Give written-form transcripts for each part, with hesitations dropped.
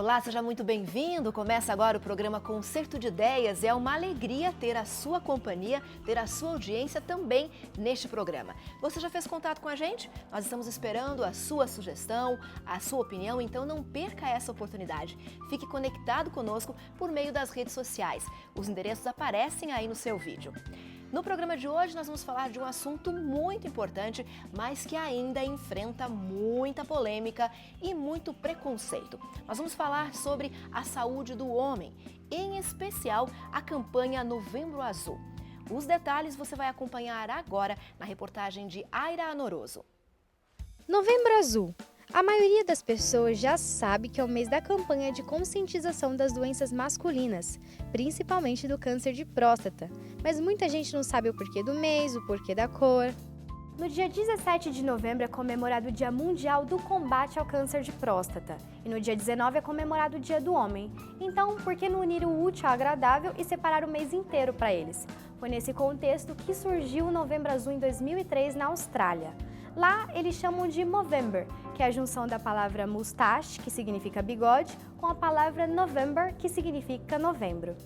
Olá, seja muito bem-vindo. Começa agora o programa Concerto de Ideias. É uma alegria ter a sua companhia, ter a sua audiência também neste programa. Você já fez contato com a gente? Nós estamos esperando a sua sugestão, a sua opinião, então não perca essa oportunidade. Fique conectado conosco por meio das redes sociais. Os endereços aparecem aí no seu vídeo. No programa de hoje nós vamos falar de um assunto muito importante, mas que ainda enfrenta muita polêmica e muito preconceito. Nós vamos falar sobre a saúde do homem, em especial a campanha Novembro Azul. Os detalhes você vai acompanhar agora na reportagem de Aira Anoroso. Novembro Azul. A maioria das pessoas já sabe que é o mês da campanha de conscientização das doenças masculinas, principalmente do câncer de próstata. Mas muita gente não sabe o porquê do mês, o porquê da cor. No dia 17 de novembro é comemorado o Dia Mundial do Combate ao Câncer de Próstata. E no dia 19 é comemorado o Dia do Homem. Então, por que não unir o útil ao agradável e separar o mês inteiro para eles? Foi nesse contexto que surgiu o Novembro Azul em 2003 na Austrália. Lá, eles chamam de Movember, que é a junção da palavra moustache, que significa bigode, com a palavra November, que significa novembro.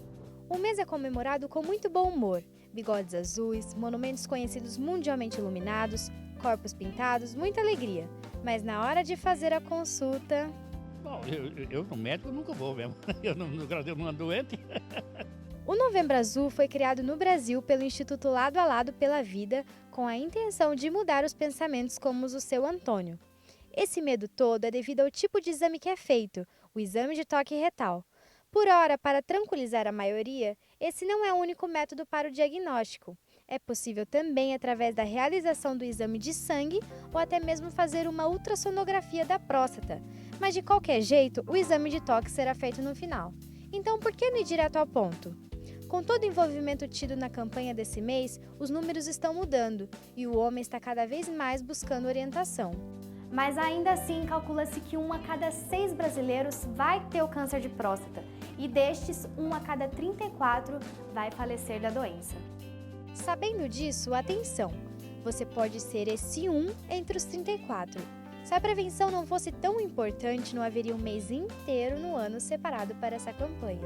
O mês é comemorado com muito bom humor. Bigodes azuis, monumentos conhecidos mundialmente iluminados, corpos pintados, muita alegria. Mas na hora de fazer a consulta... Bom, eu no médico nunca vou mesmo. Eu não ando doente. O Novembro Azul foi criado no Brasil pelo Instituto Lado a Lado pela Vida, com a intenção de mudar os pensamentos como os do seu Antônio. Esse medo todo é devido ao tipo de exame que é feito, o exame de toque retal. Por ora, para tranquilizar a maioria, esse não é o único método para o diagnóstico. É possível também através da realização do exame de sangue ou até mesmo fazer uma ultrassonografia da próstata. Mas de qualquer jeito, o exame de toque será feito no final. Então, por que não ir direto ao ponto? Com todo o envolvimento tido na campanha desse mês, os números estão mudando e o homem está cada vez mais buscando orientação. Mas ainda assim, calcula-se que 1 a cada 6 brasileiros vai ter o câncer de próstata e destes, 1 a cada 34 vai falecer da doença. Sabendo disso, atenção! Você pode ser esse 1 entre os 34. Se a prevenção não fosse tão importante, não haveria um mês inteiro no ano separado para essa campanha.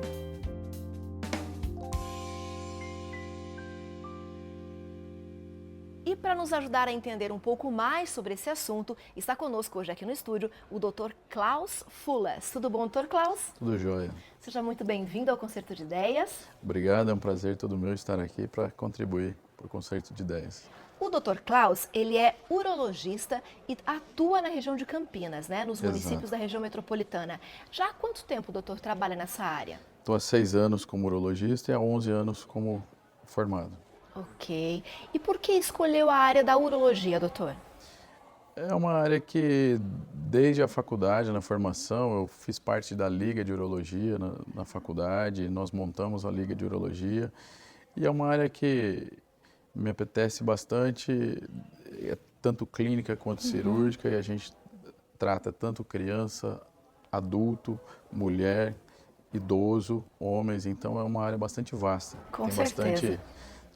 E para nos ajudar a entender um pouco mais sobre esse assunto, está conosco hoje aqui no estúdio o Dr. Klaus Fullas. Tudo bom, Dr. Klaus? Tudo jóia. Seja muito bem-vindo ao Concerto de Ideias. Obrigado, é um prazer todo meu estar aqui para contribuir para o Concerto de Ideias. O Dr. Klaus, ele é urologista e atua na região de Campinas, né, nos municípios da região metropolitana. Já há quanto tempo o doutor trabalha nessa área? Estou há 6 anos como urologista e há 11 anos como formado. Ok. E por que escolheu a área da urologia, doutor? É uma área que, desde a faculdade, na formação, eu fiz parte da Liga de Urologia na faculdade, nós montamos a Liga de Urologia, e é uma área que me apetece bastante, tanto clínica quanto cirúrgica, e a gente trata tanto criança, adulto, mulher, idoso, homens, então é uma área bastante vasta. Com Tem certeza. bastante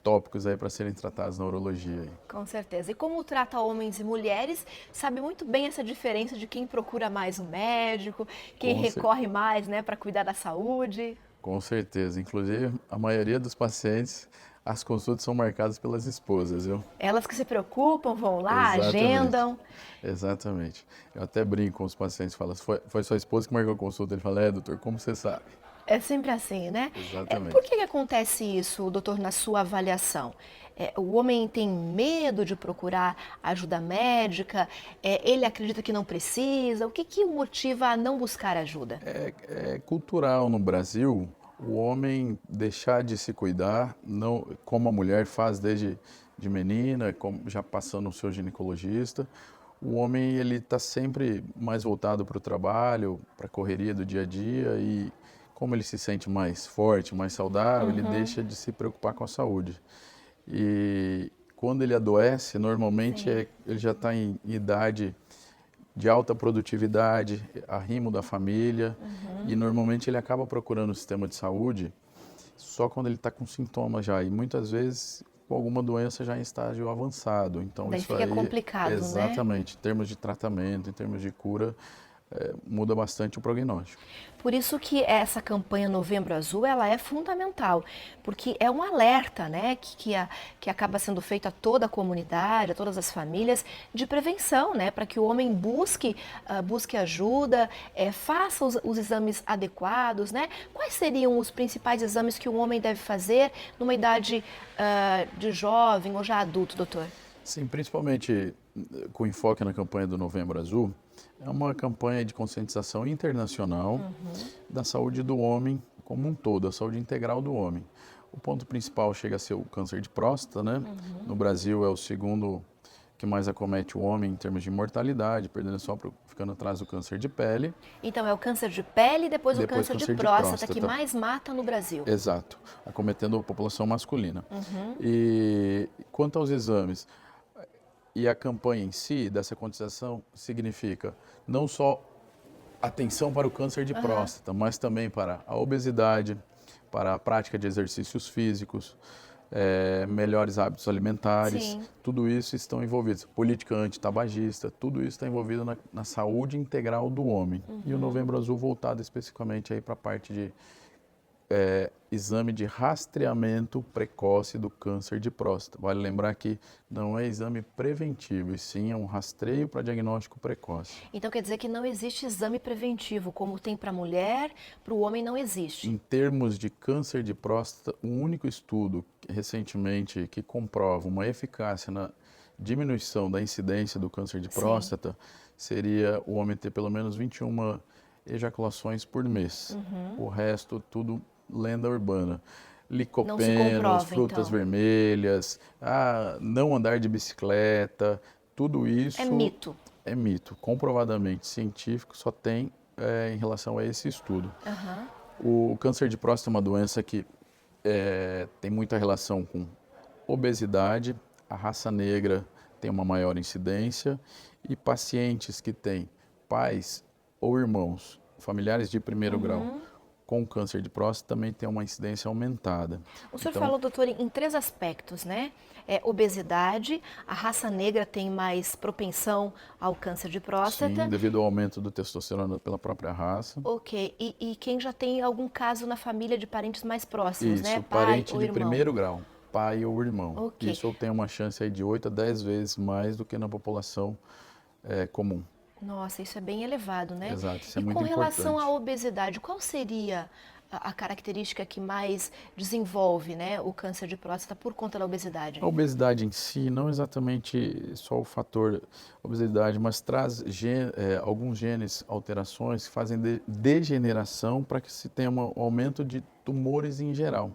tópicos aí para serem tratados na urologia. Com certeza. E como trata homens e mulheres, sabe muito bem essa diferença de quem procura mais um médico, quem recorre mais, né, para cuidar da saúde. Com certeza. Inclusive, a maioria dos pacientes, as consultas são marcadas pelas esposas, viu? Elas que se preocupam, vão lá, Exatamente. agendam. Exatamente. Eu até brinco com os pacientes, falo, foi sua esposa que marcou a consulta? Ele fala, doutor, como você sabe? É sempre assim, né? Exatamente. Por que acontece isso, doutor, na sua avaliação? O homem tem medo de procurar ajuda médica? Ele acredita que não precisa? O que o motiva a não buscar ajuda? É cultural no Brasil o homem deixar de se cuidar, não, como a mulher faz desde de menina, já passando o seu ginecologista. O homem ele está sempre mais voltado para o trabalho, para a correria do dia a dia e como ele se sente mais forte, mais saudável, ele deixa de se preocupar com a saúde. E quando ele adoece, normalmente ele já está em idade de alta produtividade, arrimo da família, e normalmente ele acaba procurando o sistema de saúde só quando ele está com sintomas já, e muitas vezes com alguma doença já em estágio avançado. Então Daí isso fica aí, complicado, né? exatamente, em termos de tratamento, em termos de cura, muda bastante o prognóstico. Por isso que essa campanha Novembro Azul, ela é fundamental, porque é um alerta, né, que acaba sendo feito a toda a comunidade, a todas as famílias, de prevenção, né, para que o homem busque ajuda, faça os exames adequados, né? Quais seriam os principais exames que um homem deve fazer numa idade de jovem ou já adulto, doutor? Sim, principalmente com enfoque na campanha do Novembro Azul, é uma campanha de conscientização internacional da saúde do homem como um todo, a saúde integral do homem. O ponto principal chega a ser o câncer de próstata, né? No Brasil é o segundo que mais acomete o homem em termos de mortalidade, ficando atrás do câncer de pele. Então é o câncer de pele e depois o câncer de próstata que mais mata no Brasil. Exato, acometendo a população masculina. E quanto aos exames, e a campanha em si, dessa conscientização, significa não só atenção para o câncer de próstata, mas também para a obesidade, para a prática de exercícios físicos, melhores hábitos alimentares, Sim. Tudo isso estão envolvidos. Política antitabagista, tudo isso está envolvido na saúde integral do homem. E o Novembro Azul voltado especificamente aí para a parte de exame de rastreamento precoce do câncer de próstata. Vale lembrar que não é exame preventivo, e sim é um rastreio para diagnóstico precoce. Então quer dizer que não existe exame preventivo, como tem para a mulher, para o homem não existe. Em termos de câncer de próstata, o único estudo recentemente que comprova uma eficácia na diminuição da incidência do câncer de próstata seria o homem ter pelo menos 21 ejaculações por mês. O resto, tudo lenda urbana. Licopenos, frutas vermelhas, não andar de bicicleta, tudo isso... É mito. É mito. Comprovadamente científico só tem em relação a esse estudo. O câncer de próstata é uma doença que tem muita relação com obesidade, a raça negra tem uma maior incidência e pacientes que têm pais ou irmãos, familiares de primeiro grau, com câncer de próstata também tem uma incidência aumentada. O senhor falou, doutor, em 3 aspectos, né? Obesidade, a raça negra tem mais propensão ao câncer de próstata. Sim, devido ao aumento do testosterona pela própria raça. Ok, e quem já tem algum caso na família de parentes mais próximos, Isso, né? Pai parente ou de irmão. primeiro grau, pai ou irmão. Ok. Isso tem uma chance aí de 8 a 10 vezes mais do que na população comum. Nossa, isso é bem elevado, né? Exato, isso é e muito com relação importante. à obesidade, qual seria a característica que mais desenvolve, né, o câncer de próstata por conta da obesidade? A obesidade em si, não exatamente só o fator obesidade, mas traz alguns genes, alterações que fazem degeneração para que se tenha um aumento de tumores em geral.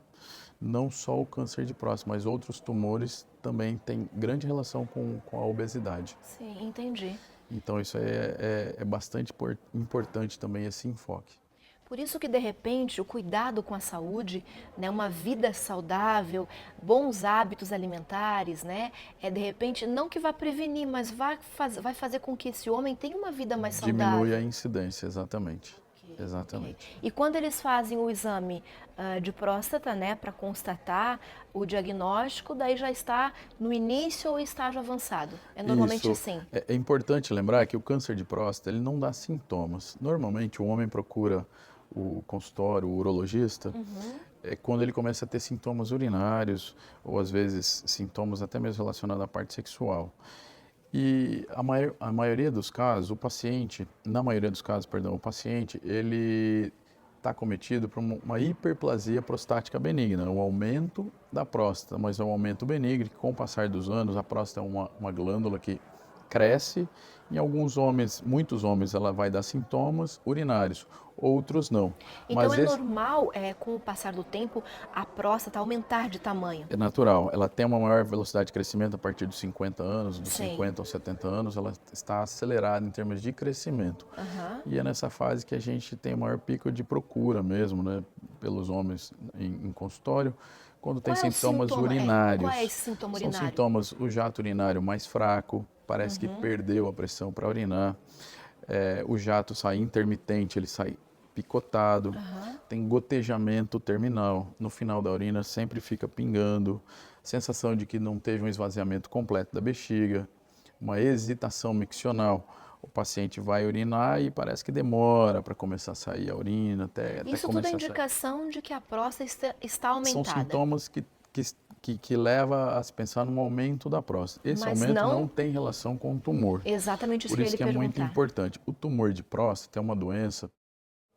Não só o câncer de próstata, mas outros tumores também têm grande relação com a obesidade. Sim, entendi. Então isso é bastante importante também esse enfoque. Por isso que, de repente, o cuidado com a saúde, né, uma vida saudável, bons hábitos alimentares, né, de repente, não que vá prevenir, mas vai fazer com que esse homem tenha uma vida mais saudável. Diminui a incidência, exatamente. Exatamente. E quando eles fazem o exame de próstata, né, para constatar o diagnóstico, daí já está no início ou estágio avançado? É normalmente Isso. assim? É importante lembrar que o câncer de próstata ele não dá sintomas. Normalmente o homem procura o consultório, o urologista, quando ele começa a ter sintomas urinários ou às vezes sintomas até mesmo relacionados à parte sexual. E a maioria dos casos, o paciente, ele está acometido por uma hiperplasia prostática benigna, um aumento da próstata, mas é um aumento benigno que com o passar dos anos, a próstata é uma glândula que cresce. Em alguns homens, muitos homens, ela vai dar sintomas urinários, outros não. Então é normal, com o passar do tempo, a próstata aumentar de tamanho? É natural. Ela tem uma maior velocidade de crescimento a partir dos 50 anos, dos 50 aos 70 anos, ela está acelerada em termos de crescimento. E é nessa fase que a gente tem o maior pico de procura mesmo, né, pelos homens em consultório, quando tem sintomas urinários. Qual é esse sintoma urinário? São sintomas, o jato urinário mais fraco, parece que perdeu a pressão para urinar. O jato sai intermitente, ele sai picotado. Tem gotejamento terminal. No final da urina sempre fica pingando. Sensação de que não teve um esvaziamento completo da bexiga. Uma hesitação miccional. o paciente vai urinar e parece que demora para começar a sair a urina, até Isso tudo começar é a sair. indicação de que a próstata está São aumentada. sintomas que leva a se pensar num aumento da próstata. Esse Mas aumento não- não tem relação com o tumor. Exatamente isso Por que eu isso ia que lhe é muito perguntar. importante. O tumor de próstata é uma doença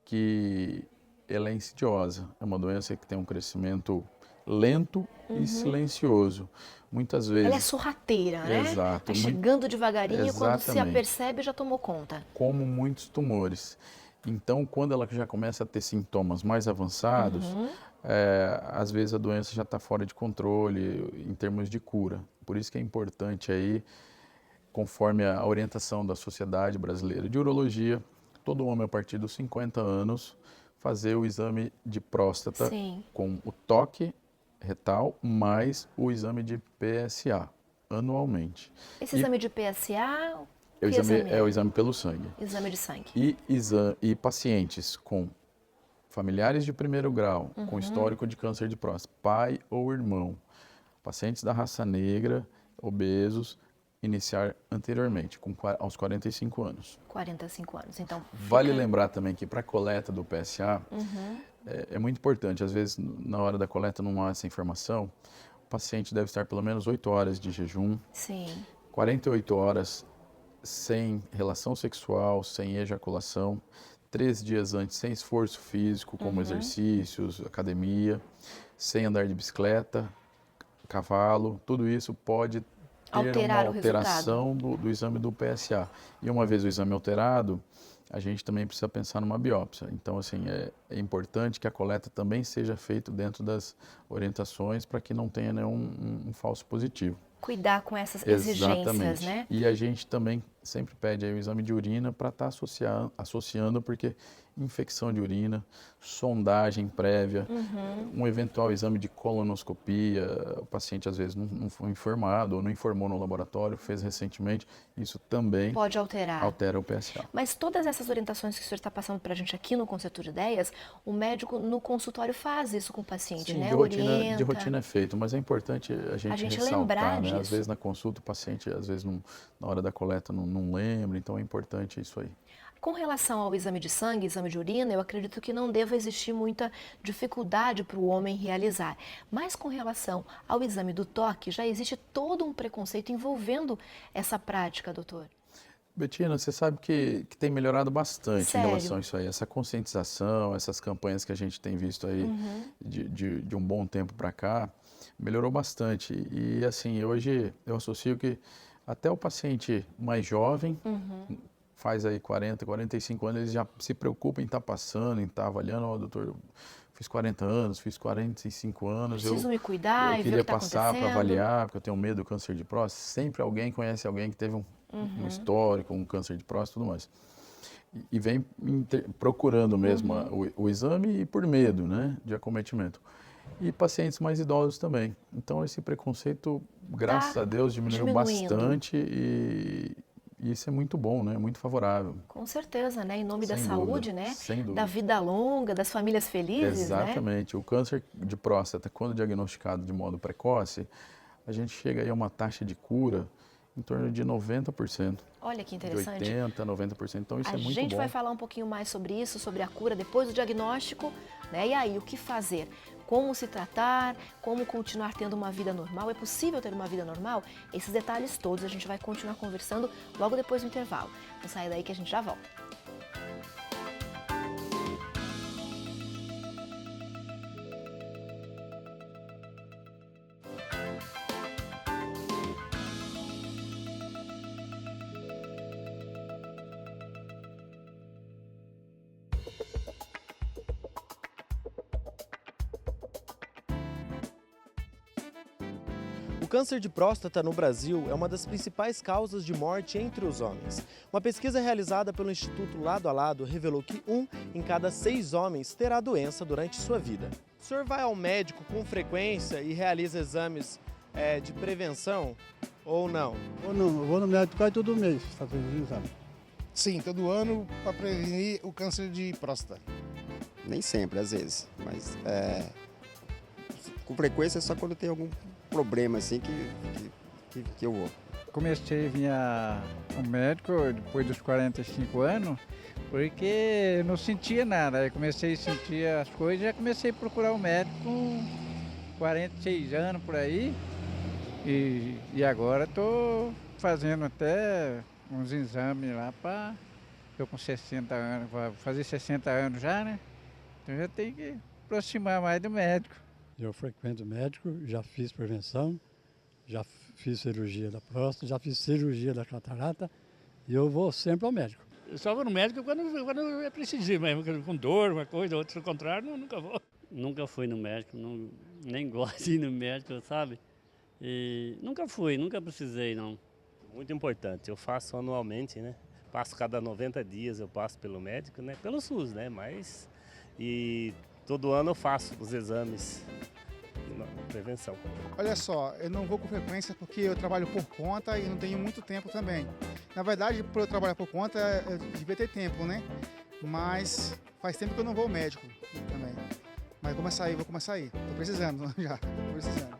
que ela é insidiosa. É uma doença que tem um crescimento lento e silencioso. Muitas vezes... Ela é sorrateira, né? Exato. Vai chegando devagarinho e quando se Exatamente. apercebe já tomou conta. Como muitos tumores. Então, quando ela já começa a ter sintomas mais avançados, às vezes a doença já está fora de controle em termos de cura. Por isso que é importante aí, conforme a orientação da Sociedade Brasileira de Urologia, todo homem a partir dos 50 anos fazer o exame de próstata Sim. com o toque retal mais o exame de PSA anualmente. Esse E exame de PSA, é o que exame, é o exame pelo sangue. Exame de sangue. E pacientes com familiares de primeiro grau, com histórico de câncer de próstata, pai ou irmão, pacientes da raça negra, obesos, iniciar anteriormente, aos 45 anos. 45 anos, então... Vale fica- lembrar também que para a coleta do PSA, é muito importante, às vezes na hora da coleta não há essa informação, o paciente deve estar pelo menos 8 horas de jejum, Sim. 48 horas sem relação sexual, sem ejaculação, 3 dias antes sem esforço físico, como exercícios, academia, sem andar de bicicleta, cavalo, tudo isso pode ter Alterar uma o alteração do exame do PSA. E uma vez o exame alterado, a gente também precisa pensar numa biópsia. Então, assim, é importante que a coleta também seja feita dentro das orientações para que não tenha nenhum falso positivo. Cuidar com essas exigências, Exatamente. né? E a gente também sempre pede aí o exame de urina para estar associando, porque infecção de urina, sondagem prévia, um eventual exame de colonoscopia, o paciente às vezes não foi informado ou não informou no laboratório, fez recentemente, isso também Pode alterar. altera o PSA. Mas todas essas orientações que o senhor está passando para a gente aqui no Concerto de Ideias, o médico no consultório faz isso com o paciente, Sim, né? de rotina é feito, mas é importante a gente ressaltar, lembrar né? Às disso. vezes na consulta o paciente, às vezes na hora da coleta não lembra, então é importante isso aí. Com relação ao exame de sangue, exame de urina, eu acredito que não deva existir muita dificuldade para o homem realizar. Mas com relação ao exame do toque, já existe todo um preconceito envolvendo essa prática, doutor. Betina, você sabe que tem melhorado bastante Sério? em relação a isso aí. Essa conscientização, essas campanhas que a gente tem visto aí de um bom tempo para cá, melhorou bastante. E assim, hoje eu associo que até o paciente mais jovem, faz aí 40, 45 anos, ele já se preocupa em estar passando, em estar avaliando, ó, doutor, eu fiz 40 anos, fiz 45 anos, Preciso me cuidar eu e ver o queria que está passar para acontecendo. avaliar, porque eu tenho medo do câncer de próstata. Sempre alguém conhece alguém que teve um histórico, um câncer de próstata e tudo mais. E vem procurando mesmo o exame e por medo, né, de acometimento. E pacientes mais idosos também. Então esse preconceito, graças a Deus, diminuiu diminuindo. bastante e isso é muito bom, né? Muito favorável. Com certeza, né? Em nome da Sem saúde, dúvida, né? sem dúvida. Da vida longa, das famílias felizes, né? Exatamente. O câncer de próstata, quando diagnosticado de modo precoce, a gente chega aí a uma taxa de cura em torno de 90%. Olha que De interessante. 80%, 90%. Então isso A é muito gente bom. vai falar um pouquinho mais sobre isso, sobre a cura depois do diagnóstico, né? E aí, o que fazer? Como se tratar? Como continuar tendo uma vida normal? É possível ter uma vida normal? Esses detalhes todos a gente vai continuar conversando logo depois do intervalo. Não sai daí que a gente já volta. O câncer de próstata no Brasil é uma das principais causas de morte entre os homens. Uma pesquisa realizada pelo Instituto Lado a Lado revelou que 1 em cada 6 homens terá a doença durante sua vida. O senhor vai ao médico com frequência e realiza exames de prevenção ou não? Eu vou no médico quase todo mês fazer os exames. Sim, todo ano para prevenir o câncer de próstata. Nem sempre, às vezes, mas com frequência é só quando tem algum problema assim que eu vou. Comecei a vir ao médico depois dos 45 anos, porque não sentia nada. Aí comecei a sentir as coisas e já comecei a procurar o médico com 46 anos por aí. E agora estou fazendo até uns exames lá para... Eu com 60 anos, vou fazer 60 anos já, né? Então já tem que aproximar mais do médico. Eu frequento o médico, já fiz prevenção, já fiz cirurgia da próstata, já fiz cirurgia da catarata e eu vou sempre ao médico. Eu só vou no médico quando é preciso ir mesmo, com dor, uma coisa, outra, ao contrário, nunca vou. Nunca fui no médico, nem gosto de ir no médico, sabe? E nunca precisei, não. Muito importante, eu faço anualmente, né? Passo cada 90 dias, eu passo pelo médico, né? Pelo SUS, né? E todo ano eu faço os exames de prevenção. Olha só, eu não vou com frequência porque eu trabalho por conta e não tenho muito tempo também. Na verdade, por eu trabalhar por conta, eu devia ter tempo, né? Mas faz tempo que eu não vou ao médico também. Mas vou começar a ir. Tô precisando já, tô precisando.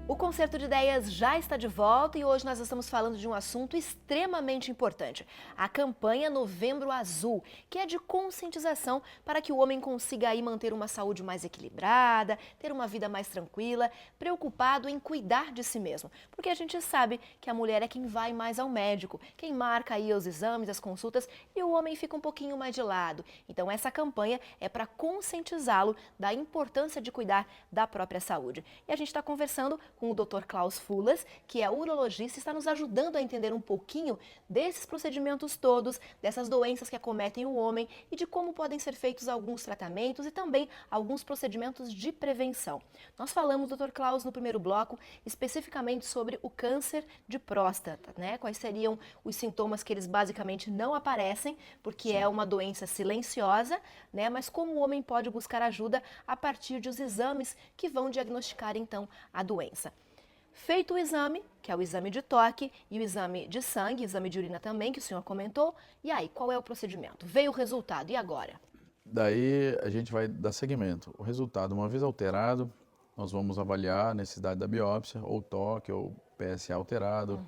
O Concerto de Ideias já está de volta e hoje nós estamos falando de um assunto extremamente importante, a campanha Novembro Azul, que é de conscientização para que o homem consiga aí manter uma saúde mais equilibrada, ter uma vida mais tranquila, preocupado em cuidar de si mesmo. Porque a gente sabe que a mulher é quem vai mais ao médico, quem marca aí os exames, as consultas, e o homem fica um pouquinho mais de lado. Então essa campanha é para conscientizá-lo da importância de cuidar da própria saúde. E a gente está conversando com o Dr. Klaus Fulas, que é urologista e está nos ajudando a entender um pouquinho desses procedimentos todos, dessas doenças que acometem o homem e de como podem ser feitos alguns tratamentos e também alguns procedimentos de prevenção. Nós falamos, Dr. Klaus, no primeiro bloco, especificamente sobre o câncer de próstata, né? Quais seriam os sintomas que eles basicamente não aparecem, porque é uma doença silenciosa, né? Mas como o homem pode buscar ajuda a partir dos exames que vão diagnosticar então a doença. Feito o exame, que é o exame de toque, e o exame de sangue, exame de urina também, que o senhor comentou, e aí, qual é o procedimento? Veio o resultado, e agora? Daí a gente vai dar seguimento. O resultado, uma vez alterado, nós vamos avaliar a necessidade da biópsia, ou toque, ou PSA alterado,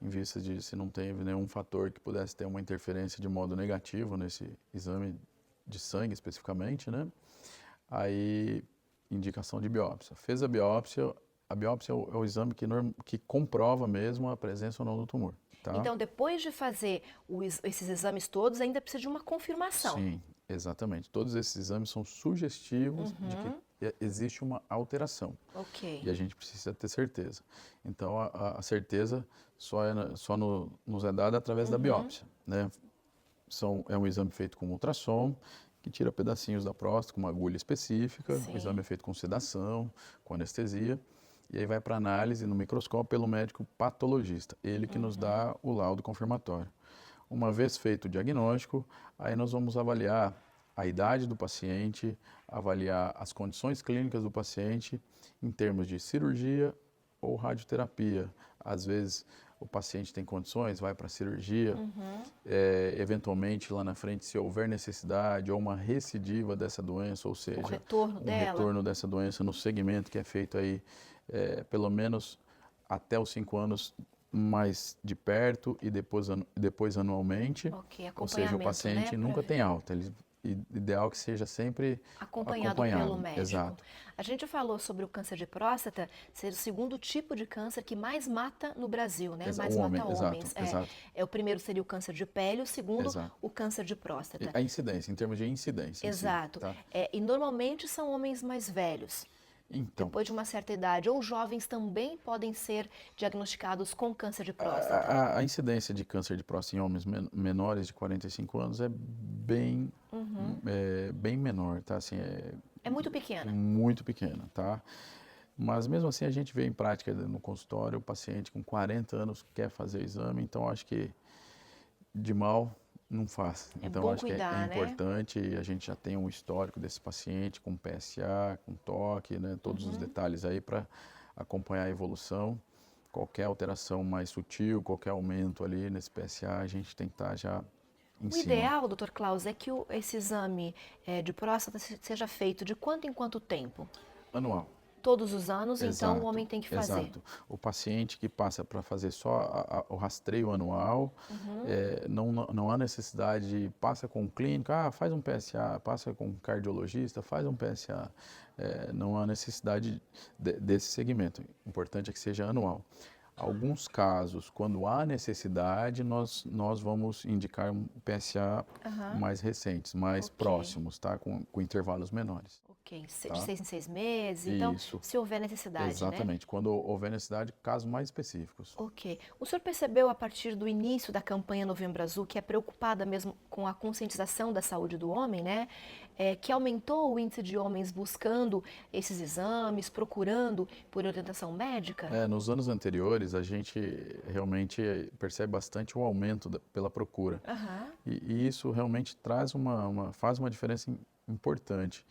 em vista de se não teve nenhum fator que pudesse ter uma interferência de modo negativo nesse exame de sangue especificamente, né? Aí, indicação de biópsia. Fez a biópsia é o exame que comprova mesmo a presença ou não do tumor. Tá? Então, depois de fazer esses exames todos, ainda precisa de uma confirmação. Sim, exatamente. Todos esses exames são sugestivos de que existe uma alteração. Ok. E a gente precisa ter certeza. Então, a certeza só nos é dada através da biópsia. Né? É um exame feito com ultrassom, que tira pedacinhos da próstata com uma agulha específica. Sim. O exame é feito com sedação, com anestesia. E aí vai para análise no microscópio pelo médico patologista, ele que nos dá o laudo confirmatório. Uma vez feito o diagnóstico, aí nós vamos avaliar a idade do paciente, avaliar as condições clínicas do paciente em termos de cirurgia ou radioterapia. Às vezes o paciente tem condições, vai para a cirurgia, eventualmente lá na frente, se houver necessidade ou uma recidiva dessa doença, ou seja, retorno dessa doença no segmento que é feito aí pelo menos até os 5 anos mais de perto e depois anualmente. Okay, ou seja, o paciente nunca tem alta. Ideal que seja sempre acompanhado pelo médico. Exato. A gente falou sobre o câncer de próstata ser o segundo tipo de câncer que mais mata no Brasil, né? Mais mata homens. Exato. O primeiro seria o câncer de pele, o segundo o câncer de próstata. A incidência, em termos de incidência. Exato. Si, tá? E normalmente são homens mais velhos. Então, depois de uma certa idade, ou jovens também podem ser diagnosticados com câncer de próstata? A incidência de câncer de próstata em homens menores de 45 anos é bem, bem menor, tá? Assim, é muito pequena? Muito pequena, tá? Mas mesmo assim a gente vê em prática no consultório o paciente com 40 anos quer fazer exame, então acho que de mal não faz. Então acho que é importante, a gente já tem um histórico desse paciente com PSA, com toque, né, todos os detalhes aí para acompanhar a evolução. Qualquer alteração mais sutil, qualquer aumento ali nesse PSA, a gente tem que estar já em cima. O ideal, Dr. Klaus, é que esse exame de próstata seja feito de quanto em quanto tempo? Anual. todos os anos, então Exato, o homem tem que fazer. Exato. O paciente que passa para fazer só o rastreio anual, não há necessidade de passa com um clínico, faz um PSA, passa com um cardiologista, faz um PSA. Não há necessidade desse segmento. O importante é que seja anual. Alguns casos, quando há necessidade, nós vamos indicar um PSA mais recentes, mais próximos, tá? Com intervalos menores. Ok, tá? de 6 em 6 meses, então, se houver necessidade, Exatamente, quando houver necessidade, casos mais específicos. Ok. O senhor percebeu a partir do início da campanha Novembro Azul, que é preocupada mesmo com a conscientização da saúde do homem, né? Que aumentou o índice de homens buscando esses exames, procurando por orientação médica? Nos anos anteriores, a gente realmente percebe bastante o aumento pela procura. E isso realmente traz faz uma diferença importante.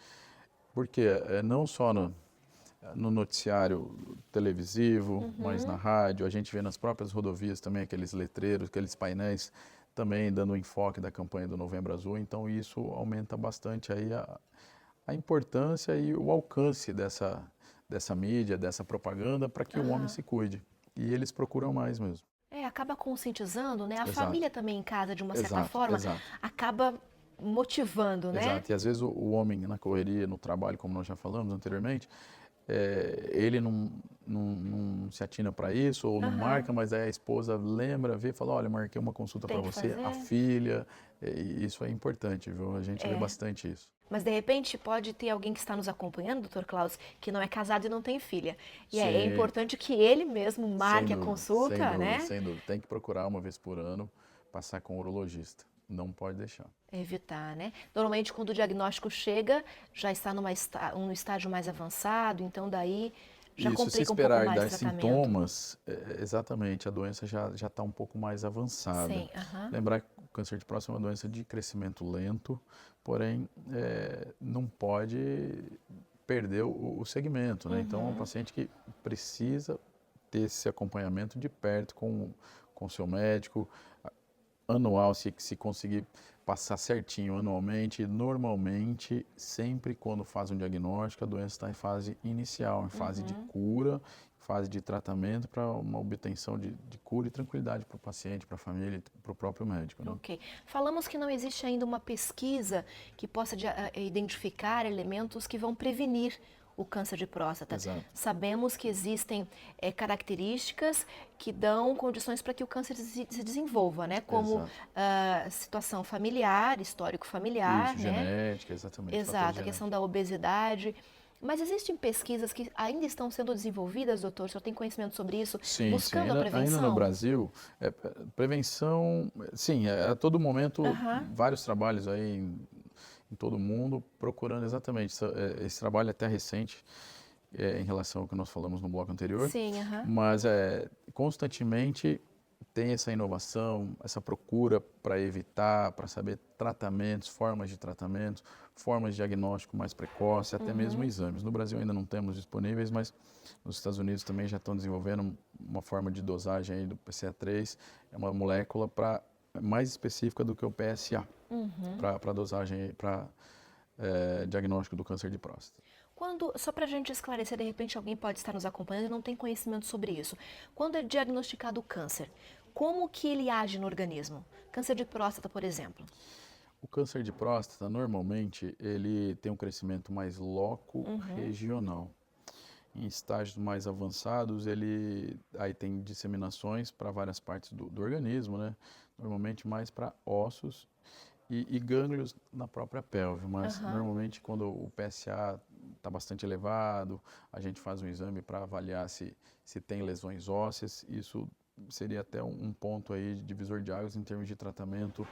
Porque não só no noticiário televisivo, mas na rádio, a gente vê nas próprias rodovias também aqueles letreiros, aqueles painéis também dando o enfoque da campanha do Novembro Azul, então isso aumenta bastante aí a importância e o alcance dessa mídia, dessa propaganda para que o homem se cuide. E eles procuram mais mesmo. Acaba conscientizando, né? A Exato. família também em casa, de uma certa forma, acaba motivando, né? Exato, e às vezes o homem na correria, no trabalho, como nós já falamos anteriormente, ele não se atina para isso ou não marca, mas aí a esposa lembra, vê e fala, olha, marquei uma consulta para você, a filha, e isso é importante, viu? A gente vê bastante isso. Mas de repente pode ter alguém que está nos acompanhando, Dr. Klaus, que não é casado e não tem filha. E é importante que ele mesmo marque a consulta, né? Sem dúvida, tem que procurar uma vez por ano, passar com o urologista. Não pode deixar. Evitar, né? Normalmente, quando o diagnóstico chega, já está num estágio mais avançado, então daí já complica um pouco mais o tratamento. Se esperar dar sintomas, exatamente, a doença já está um pouco mais avançada. Sim, Lembrar que o câncer de próstata é uma doença de crescimento lento, porém não pode perder o segmento, né? Então, é um paciente que precisa ter esse acompanhamento de perto com o seu médico, anual, se conseguir passar certinho anualmente, normalmente, sempre quando faz um diagnóstico, a doença está em fase inicial, em fase de cura, fase de tratamento para uma obtenção de cura e tranquilidade para o paciente, para a família, para o próprio médico. Né? Ok. Falamos que não existe ainda uma pesquisa que possa identificar elementos que vão prevenir o câncer de próstata. Exato. Sabemos que existem características que dão condições para que o câncer se desenvolva, né? Como situação familiar, histórico familiar, isso, né? Genética, exatamente. Exato, a questão da obesidade. Mas existem pesquisas que ainda estão sendo desenvolvidas, doutor? O senhor tem conhecimento sobre isso? Sim, buscando sim. a prevenção? Ainda no Brasil, prevenção, sim, a todo momento, vários trabalhos aí em todo o mundo, procurando exatamente. Esse trabalho é até recente, em relação ao que nós falamos no bloco anterior. Sim, mas constantemente tem essa inovação, essa procura para evitar, para saber tratamentos, formas de tratamento, formas de diagnóstico mais precoce, até mesmo exames. No Brasil ainda não temos disponíveis, mas nos Estados Unidos também já estão desenvolvendo uma forma de dosagem aí do PCA3, é uma molécula mais específica do que o PSA, para dosagem, para diagnóstico do câncer de próstata. Só para a gente esclarecer, de repente alguém pode estar nos acompanhando e não tem conhecimento sobre isso. Quando é diagnosticado o câncer, como que ele age no organismo? Câncer de próstata, por exemplo. O câncer de próstata, normalmente, ele tem um crescimento mais loco-regional. Em estágios mais avançados, ele aí tem disseminações para várias partes do organismo, né? Normalmente mais para ossos e gânglios na própria pelve, mas normalmente quando o PSA está bastante elevado, a gente faz um exame para avaliar se tem lesões ósseas. Isso seria até um ponto aí de divisor de águas em termos de tratamento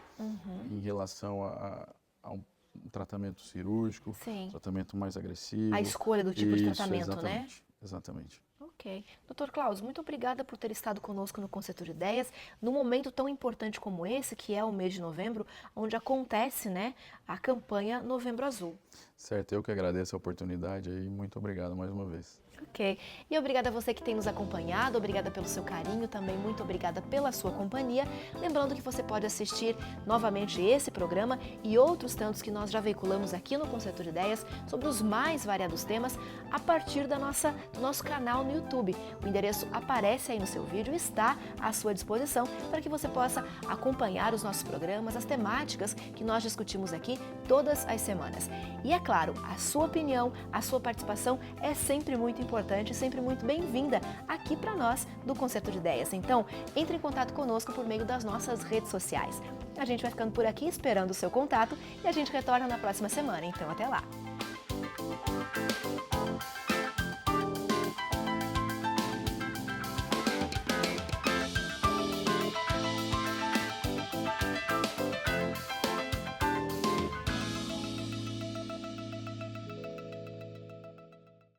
em relação a um tratamento cirúrgico, tratamento mais agressivo. A escolha do tipo de tratamento, exatamente, né? Exatamente. Ok. Dr. Klaus, muito obrigada por ter estado conosco no Concerto de Ideias, num momento tão importante como esse, que é o mês de novembro, onde acontece, né, a campanha Novembro Azul. Certo, eu que agradeço a oportunidade e muito obrigado mais uma vez. Ok. E obrigada a você que tem nos acompanhado, obrigada pelo seu carinho, também muito obrigada pela sua companhia. Lembrando que você pode assistir novamente esse programa e outros tantos que nós já veiculamos aqui no Concerto de Ideias sobre os mais variados temas a partir do nosso canal no YouTube. O endereço aparece aí no seu vídeo e está à sua disposição para que você possa acompanhar os nossos programas, as temáticas que nós discutimos aqui todas as semanas. E é claro, a sua opinião, a sua participação é sempre muito importante, sempre muito bem-vinda aqui para nós do Concerto de Ideias. Então, entre em contato conosco por meio das nossas redes sociais. A gente vai ficando por aqui esperando o seu contato e a gente retorna na próxima semana. Então, até lá!